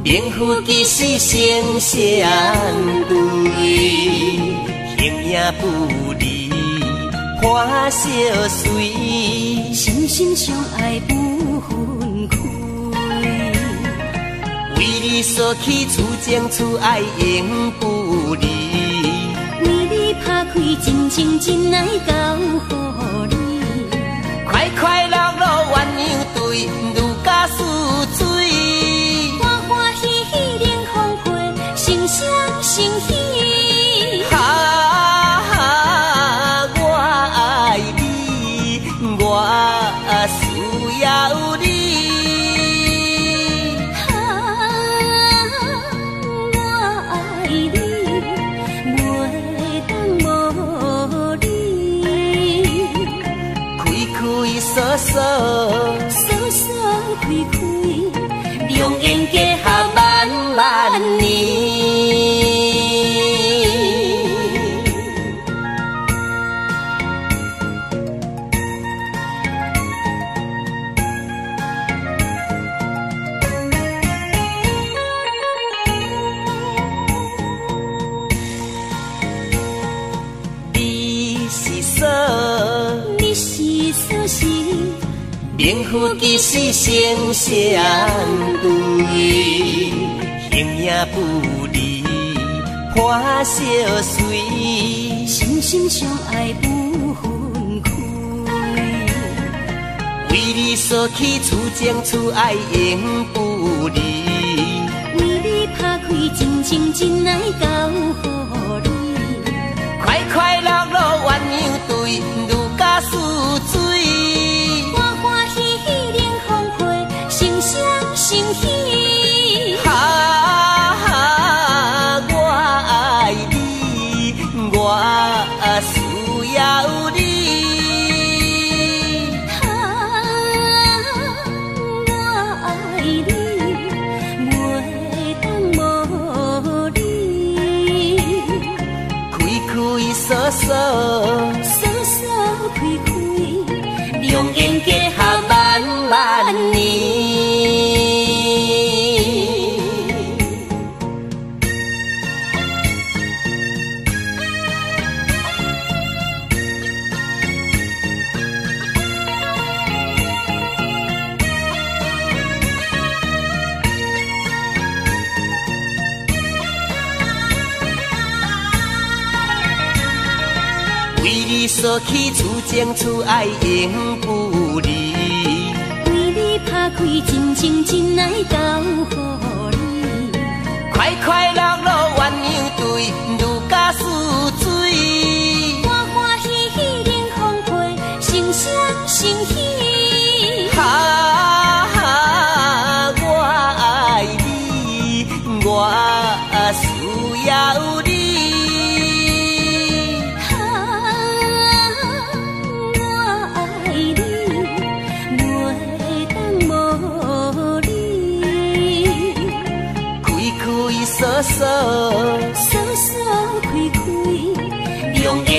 名副其实成双对，形影不离，欢笑随，心心相爱不分开。为你所起，厝情厝爱永不离。为你打开真情真爱交予你，快快乐乐鸳鸯对，如甲似水。欢欢喜喜连丰配，心相成喜。哈哈，我爱你，我需要你。我爱你，袂当无你。开开锁锁，开开，良缘结下万万年。你是锁匙，名副其实成双对，形影不离，欢笑随，心心相爱不分开。为你所起，厝情厝爱永不离。为你打开真情真爱交予你，快快乐乐鸳鸯对，如甲似水。欢欢喜喜连丰配，心相成喜。哈哈，我爱你，我需要你。我爱你，袂当无你。开开锁开开，良缘结下万万年。为你所起，厝情厝爱永不离。为你打开真情真爱交予你，快快乐乐鸳鸯对，如甲似水。欢欢喜喜连丰配，心相成喜。哈哈，我爱你，我需要你。锁锁，开开，良缘